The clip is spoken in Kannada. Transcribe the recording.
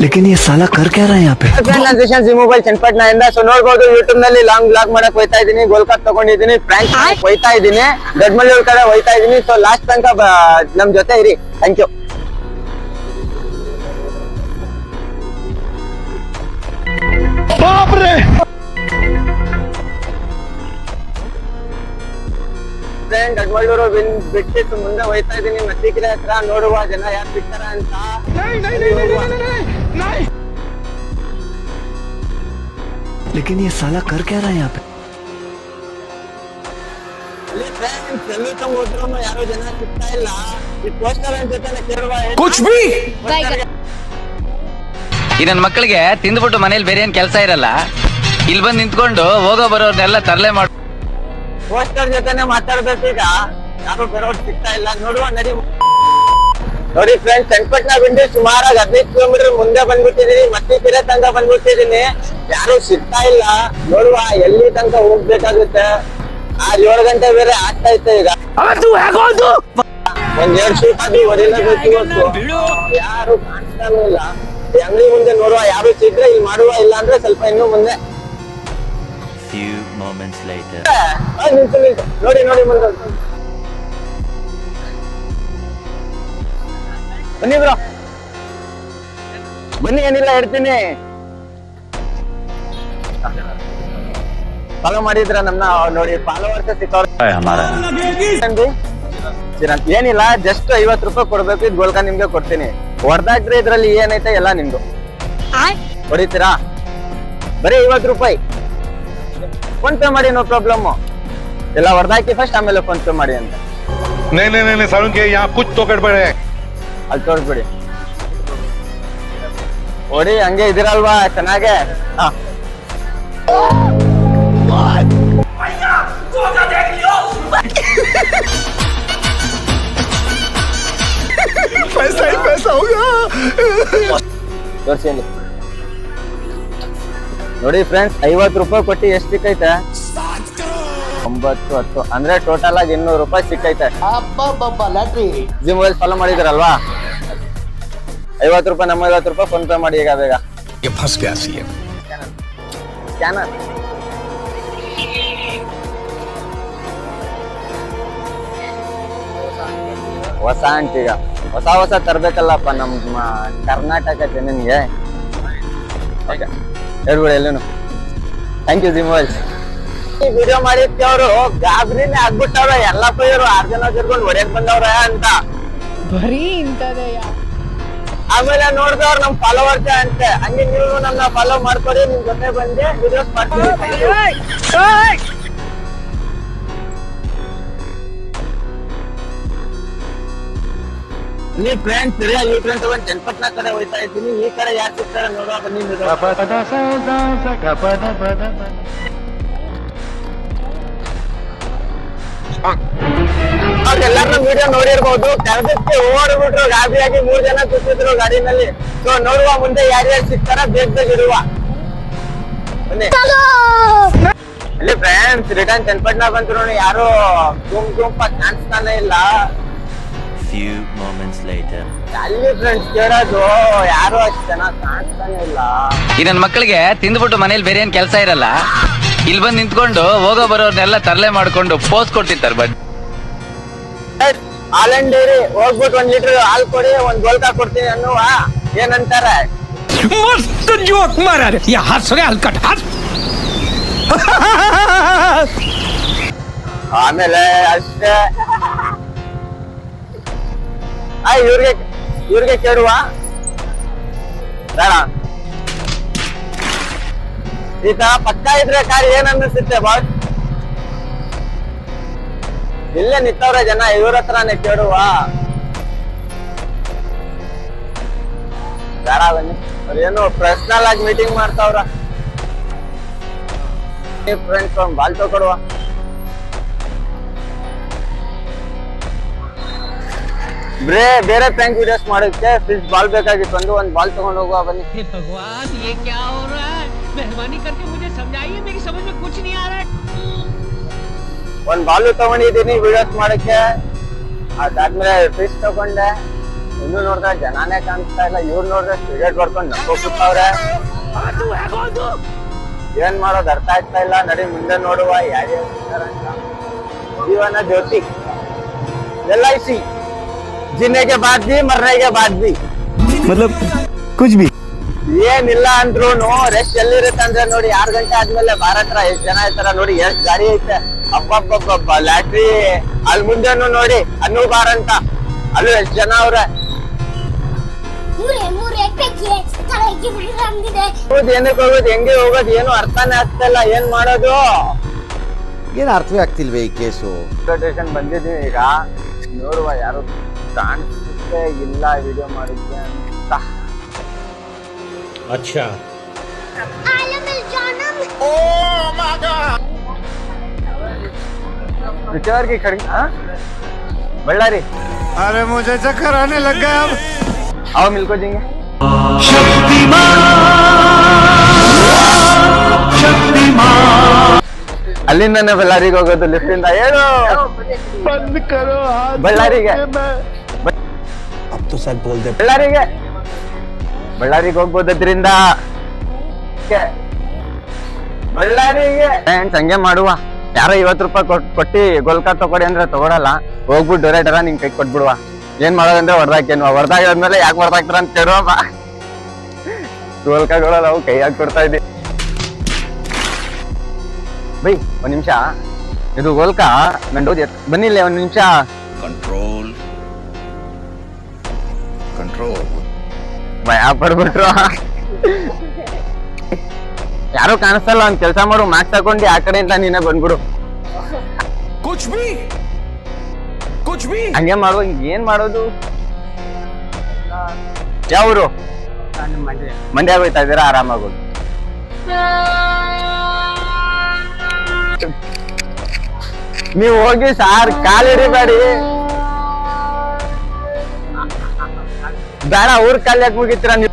लेकिन ये साला कर क्या रहा है यहाँ पे? ಮೊಬೈಲ್ ಚನ್ನಪಟ್ಟಣದಿಂದ ಸೊ ನೋಡಬಹುದು ಯೂಟ್ಯೂಬ್ ನಲ್ಲಿ ಲಾಂಗ್ ಬ್ಲಾಗ್ ಮಾಡಕ್ ಹೋಯ್ತಾ ಇದೀನಿ. ಗೋಲ್ಡ್ ಕಪ್ ತಗೊಂಡಿದ್ದೀನಿ, ಫ್ರಾಂಕ್ ಹೋಯ್ತಾ ಇದೀನಿ, ದೊಡ್ಡಮಳ್ಳಿ ಕಡೆ ಹೋಯ್ತಾ ಇದೀನಿ. ಸೊ ಲಾಸ್ಟ್ ತನಕ ನಮ್ ಜೊತೆ ಇರಿ. Thank you. ಗಡ್ಮಳ್ಳೂರು ಬಿಟ್ಟು ಮುಂದೆ ಹೋಯ್ತಾ ಇದೀನಿ ಮತ್ತಿಕೆರೆ ಹತ್ರ. ನೋಡುವ ಜನ ಯಾರು ಸಿಗ್ತಾರ ಅಂತ. लेकिन ये साला कर क्या रहा है यहाँ पे? ಯಾರೋ ಜನ ಸಿಗ್ತಾ ಇಲ್ಲ. ಈ ಪೋಸ್ಟರ್ ಜೊತೆ ಕೇಳುವ कुछ भी ಈ ನನ್ನ ಮಕ್ಕಳಿಗೆ ತಿಂದ್ಬಿಟ್ಟು ಮನೇಲಿ ಬೇರೆ ಏನ್ ಕೆಲಸ ಇರಲ್ಲ, ಇಲ್ಲಿ ಬಂದು ನಿಂತ್ಕೊಂಡು ಹೋಗೋ ಬರೋರ್ನೆಲ್ಲ ತರಲೆ ಮಾಡ. ಪೋಸ್ಟರ್ ಜೊತೆನೆ ಮಾತಾಡ್ಬೇಕು. ಈಗ ಯಾರು ಬರೋರು ಸಿಗ್ತಾ ಇಲ್ಲ. ನೋಡುವ ನಡಿ. ನೋಡಿ ಫ್ರೆಂಡ್ಸ್, ಚನ್ನಪಟ್ಟಣ ಬಿಟ್ಟು ಸುಮಾರಾಗಿ 15 ಕಿಲೋಮೀಟರ್ ಮುಂದೆ ಬಂದ್ಬಿಟ್ಟಿದೀನಿ. ಮತ್ತಿಕೆರೆ ತನಕ ಬಂದ್ಬಿಟ್ಟಿದೀನಿ. ಯಾರು ಸಿಗ್ತಾ ಇಲ್ಲ. ನೋಡುವ ಎಲ್ಲಿ ತನಕ ಹೋಗ್ಬೇಕಾಗುತ್ತೆ. 7 ಗಂಟೆ ಬೇರೆ ಆಗ್ತಾ ಇತ್ತು. ಈಗ ಒಂದ್ 2 ಶೂಟ್ ಆಗಿ ಹೊಡಿಲೇಬೇಕು ಇವತ್ತು. ಯಾರು ಕಾಣಿಸ್ತಾನೂ ಇಲ್ಲ. ಅಂಗಡಿ ಮುಂದೆ ನೋಡುವ, ಯಾರು ಸಿಗ್ರೆ ಇಲ್ಲಿ ಮಾಡುವ, ಇಲ್ಲ ಅಂದ್ರೆ ಸ್ವಲ್ಪ ಇನ್ನೂ ಮುಂದೆ. Few moments later. ನಿಂತು ನೋಡಿ ನೋಡಿ ಮುಂದೆ ಬನ್ನಿ ಬ್ರೋ, ಬನ್ನಿ. ಏನಿಲ್ಲ ಹೇಳ್ತೀನಿ. ಫಾಲೋ ಮಾಡಿದ್ರ ನಮ್ನ ನೋಡಿ, ಫಾಲೋವರ್ಸ್ ಸಿಕ್ಕವ್ರು. ಏನಿಲ್ಲ, ಜಸ್ಟ್ 50 ರೂಪಾಯಿ ಕೊಡ್ಬೇಕು. ಇದು ಗೋಲ್ಕ ನಿಮ್ಗೆ ಕೊಡ್ತೀನಿ. ಹೊಡೆದಾಕ್ರೆ ಇದ್ರಲ್ಲಿ ಏನೈತೆ ಎಲ್ಲ ನಿಮ್ದು. ಹೊಡಿತೀರಾ? ಬರೀ 50 ರೂಪಾಯಿ. ಫೋನ್ ಪೇ ಮಾಡಿ, ನೋ ಪ್ರಾಬ್ಲಮ್. ಎಲ್ಲ ಹೊಡೆದಾಕಿ ಫಸ್ಟ್, ಆಮೇಲೆ ಫೋನ್ ಪೇ ಮಾಡಿ ಅಂತ. नहीं सारुण के यहाँ कुछ तो गड़बड़ है. ಅಲ್ಲಿ ತೋರಿಸ್ಬಿಡಿ. ಹೊಡಿ, ಹಂಗೆ ಇದಿರಲ್ವಾ ಚೆನ್ನಾಗೆ. ಹಾ, पैसा ही पैसा होगा. ತೋರಿಸಿ ನೋಡಿ ಫ್ರೆಂಡ್ಸ್, 50 ರೂಪಾಯಿ ಕೊಟ್ಟು ಎಷ್ಟು ಸಿಕ್ಕೈತೆ? 9, 10 ಅಂದ್ರೆ ಟೋಟಲ್ ಆಗಿ 200 ರೂಪಾಯಿ ಸಿಕ್ಕೈತೆ. ಜಿ ಮೊಬೈಲ್ ಫಾಲೋ ಮಾಡಿದಿರಲ್ವಾ? 50 ರೂಪಾಯಿ, ನಮ್ಮ 50 ರೂಪಾಯಿ ಫೋನ್ ಪೇ ಮಾಡಿ ಈಗ ಬೇಗ. ಸ್ಕ್ಯಾನರ್ ಹೊಸ ಅಂಟೀಗ ಹೊಸ ತರ್ಬೇಕಲ್ಲಪ್ಪ ನಮ್ಮ ಕರ್ನಾಟಕ ಜನನ್ಗೆ. ಹೇಳ್ಬಿಡಿ ಎಲ್ಲೂ. Thank U G mobiles. ಈ ವಿಡಿಯೋ ಮಾಡಿದ್ಕೆ ಅವರು ಗಾಬರಿನೇ ಆಗ್ಬಿಟ್ಟವ್ರ. ಎಲ್ಲಪ್ಪ ಇವರು 6 ಜನ ಸೇರ್ಕೊಂಡು ಹೊಡ್ಯಕ್ ಬಂದವ್ರ ಅಂತ ಬರೀ ಇಂತದೆಯ. ಆಮೇಲೆ ನೋಡಿದವ್ರು ನಮ್ ಫಾಲೋವರ್ಸ್ ಅಂತೆ. ಹಂಗೆ ನೀವು ನನ್ನ ಫಾಲೋ ಮಾಡ್ಕೊಡಿ, ನಿಮ್ ಜೊತೆ ಬಂದೆ ವಿಡಿಯೋಸ್ ಮಾಡ್ತೀವಿ. ಇಲ್ಲಿ ಫ್ರೆಂಡ್ಸ್ ಈ ಫ್ರೆಂಡ್ಸ್ ತಗೊಂಡು ಚನ್ನಪಟ್ಟಣ ಕಡೆ ಹೋಯ್ತಾ ಇದ್ದೀನಿ. ಈ ಕಡೆ ಯಾರು ಸಿಗ್ತಾರೆ ನೋಡುವ, ಬನ್ನಿ. ಎಲ್ಲಾರು ವಿಡಿಯೋ ನೋಡಿರ್ಬೋದು. ಕರ್ದಕ್ಕೆ ಓಡ್ಬಿಟ್ರು ಗಾಬರಿಯಾಗಿ. 3 ಜನ ಕೂತಿದ್ರು ಗಾಡಿನಲ್ಲಿ. ಸೊ ನೋಡುವ ಮುಂದೆ ಯಾರ್ಯಾರು ಸಿಗ್ತಾರ, ಬೇಗ ಇರುವ. ಬನ್ನಿ. ಇಲ್ಲಿ ಫ್ರೆಂಡ್ಸ್ ರಿಟರ್ನ್ ಚನ್ನಪಟ್ಟಣ ಬಂದ್ರು ನೋಡಿ, ಯಾರು ಗುಂಪಾಗಿ ಕಾಣಿಸ್ತಾನೆ ಇಲ್ಲ. Few moments later. ಅಲ್ಲಿ ಫ್ರೆಂಡ್ಸ್ ಕೇಳೋದು, ಯಾರು ಅಷ್ಟು ಚೆನ್ನಾಗಿ ಕಾಣಿಸ್ತಾನೆ ಇಲ್ಲ. ಈ ನನ್ನ ಮಕ್ಕಳಿಗೆ ತಿಂದ್ಬಿಟ್ಟು ಮನೇಲಿ ಬೇರೆ ಏನ್ ಕೆಲಸ ಇರಲ್ಲ, ಇಲ್ಲಿ ಬಂದು ನಿಂತ್ಕೊಂಡು ಹೋಗೋ ಬರೋರ್ನೆಲ್ಲ ತರಲೆ ಮಾಡ್ಕೊಂಡು ಪೋಸ್ ಕೊಟ್ಟಿರ್ತಾರೆ. ಬಟ್ ಹಾಲೆಂಡ್ ಡೈರಿ ಹೋಗ್ಬಿಟ್ಟು 1 ಲೀಟರ್ ಹಾಲು ಕೊಡಿ, 1 ಗೋಲ್ಕ ಕೊಡ್ತೀನಿ ಅನ್ನುವ ಏನಂತಾರೆ. मस्त जोक मारा रे. ये हंस रहे हल्का हंस. ಆಮೇಲೆ ಅಷ್ಟೇ. ಇವ್ರಿಗೆ ಕೇಳುವ ಬೇಡ. ಈಗ ಪಕ್ಕ ಇದ್ರೆ ಕಾರ್ ಏನ್ ಅನ್ನಿಸುತ್ತೆ ಬಾಸ್? ಇಲ್ಲೇ ನಿಂತವ್ರೆ ಜನ, ಇವ್ರ ಹತ್ರನೇ ಕೇಳುವ. ಬೇಡ ಬನ್ನಿ. ಅವ್ರೇನು ಪರ್ಸನಲ್ ಆಗಿ ಮೀಟಿಂಗ್ ಮಾಡ್ತಾವ್ರ. ಫ್ರೆಂಡ್ಸ್ ಒಂದು ಬಾಲ್ ತಗೊಡುವ. ಬೇರೆ ಪ್ರ್ಯಾಂಕ್ ವಿಡಿಯೋಸ್ ಮಾಡೋಕ್ಕೆ ಫಿಶ್ ಬಾಲ್ ಬೇಕಾಗಿತ್ತು. ಒಂದು ಬಾಲ್ ತಗೊಂಡು ಹೋಗುವ ಬನ್ನಿ. भगवान ये क्या हो रहा है? मेहरबानी करके मुझे समझाइए, मेरी समझ में कुछ नहीं आ रहा है. ಒಂದ್ ಬಾಲು ತಗೊಂಡಿದ್ದೀನಿ ವಿಡಿಯೋಸ್ ಮಾಡಕ್ಕೆ. ಅದಾದ್ಮೇಲೆ ಫಿಶ್ ತಗೊಂಡೆ. ಇನ್ನು ನೋಡಿದ್ರೆ ಜನಾನೇ ಕಾಣಿಸ್ತಾ ಇಲ್ಲ, ಇವ್ರು ನೋಡಿದ್ರೆ ಸಿಗರೇಟ್ ಬರ್ಕೊಂಡು ನಕ್ಕೋಗ್ಬಿಟ್ಟವ್ರೆ. ಏನ್ ಮಾಡೋದು ಅರ್ಥ ಆಗ್ತಾ ಇಲ್ಲ. ನಡಿ ಮುಂದೆ ನೋಡುವ ಯಾರ್ಯಾರು ಅಂತ. ಜೀವನ ಜ್ಯೋತಿ LIC, जीने के बाद भी मरने के बाद भी, मतलब कुछ भी ಏನಿಲ್ಲ ಅಂದ್ರು ರೆಸ್ಟ್ ಎಲ್ಲಿರುತ್ತೆ ಅಂದ್ರೆ ನೋಡಿ 6 ಗಂಟೆ ಆದ್ಮೇಲೆ ಬಾರ್ ಹತ್ರ ಎಷ್ಟ್ ಜನ ಇರ್ತಾರ ನೋಡಿ, ಎಷ್ಟ್ ಗಾಡಿ ಐತೆ. ಅಬ್ಬಬ್ಬಬ್ಬ ಲ್ಯಾಟ್ರಿ ಅಲ್ಲಿ ಮುಂದೆನು ನೋಡಿ ಅನ್ನು ಬಾರ್ ಅಂತ, ಅಲ್ಲೂ ಎಷ್ಟ್ ಜನ ಅವ್ರೆ. ಏನಕ್ಕೆ ಹೋಗೋದು, ಹೆಂಗೆ ಹೋಗೋದು, ಏನು ಅರ್ಥನೇ ಆಗ್ತಾ ಇಲ್ಲ. ಏನ್ ಮಾಡೋದು, ಏನು ಅರ್ಥವೇ ಆಗ್ತಿಲ್ವೇ ಈ ಕೇಸು. ಸ್ಟೇಷನ್ ಬಂದಿದ್ದೀವಿ ಈಗ. ನೋಡುವ ಯಾರು ಕಾಣಿಸುತ್ತೆ ಇಲ್ಲ ವಿಡಿಯೋ ಮಾಡಿದ್ದೆ ಅಂತ. अच्छा रिचार्ज की खड़ी बल्लारी। अरे मुझे चक्कर आने लग गया अब। आओ मिलको देंगे। ಅಲ್ಲಿಂದನೇ ಬಳ್ಳಾರಿಗೆ ಹೋಗೋದು, ಲಿಫ್ಟ್ ಇಂದ. ಏನು बंद करो हाथ। ಬಳ್ಳಾರಿಗೆ अब तो सच बोल दे। ಬಳ್ಳಾರಿಗೆ ಹೋಗ್ಬೋದ್ರಿಂದ ಬಳ್ಳಾರಿಗೆ ಫ್ರೆಂಡ್ಸ್ ಹಂಗೆ ಮಾಡುವ. ಯಾರೋ 50 ರೂಪಾಯಿ ಕೊಟ್ಟಿ ಗೋಲ್ಕಾ ತಗೊಡಿ ಅಂದ್ರೆ ತಗೊಳಲ್ಲ. ಹೋಗ್ಬಿಟ್ಟು ಡೈರೆಕ್ಟರ ನಿಂಗೆ ಕೈ ಕೊಟ್ಬಿಡುವ. ಏನ್ ಮಾಡೋದಂದ್ರೆ ಹೊಡೆದಾಕೇನು, ಹೊಡೆದಾಗಿದ್ಮೇಲೆ ಯಾಕೆ ಹೊಡೆದಾಕ್ತಾರ ಅಂತ ಕೇಳುವ. ಗೋಲ್ಕಾಗಳು ನಾವು ಕೈ ಹಾಕಿ ಕೊಡ್ತಾ ಇದ್ದೀವಿ. ಬೈ ಒಂದ್ ನಿಮಿಷ, ಇದು ಗೋಲ್ಕಾ ನನ್ನ ಡೋಸ್ ಬನ್ನಿಲ್ಲ ಒಂದ್ ನಿಮಿಷ. कंट्रोल कंट्रोल ಭಯ ಪಡ್ಬಿಟ್ರು. ಯಾರು ಕಾಣಿಸ್ತಲ್ಲ, ಒಂದ್ ಕೆಲ್ಸ ಮಾಡು, ಮಾಸ್ಕ್ ತಗೊಂಡು ಆ ಕಡೆಯಿಂದ ನೀನೇ ಬಂದ್ಬಿಡು. कुछ भी ಹಂಗೆ ಮಾಡುವ. ಏನ್ ಮಾಡೋದು, ಯಾವ್ರು ಮಂಡ್ಯ ಹೋಯ್ತಾ ಇದೀರಾ? ಆರಾಮಾಗೋದು. ನೀವು ಹೋಗಿ ಸಾರ್, ಕಾಲಿಡಿಬೇಡಿ. ಬೇಡ, ಊರ್ ಕಾಲ್ ಯಾಕೆ ಮುಗಿತೀರಾ ನೀವು?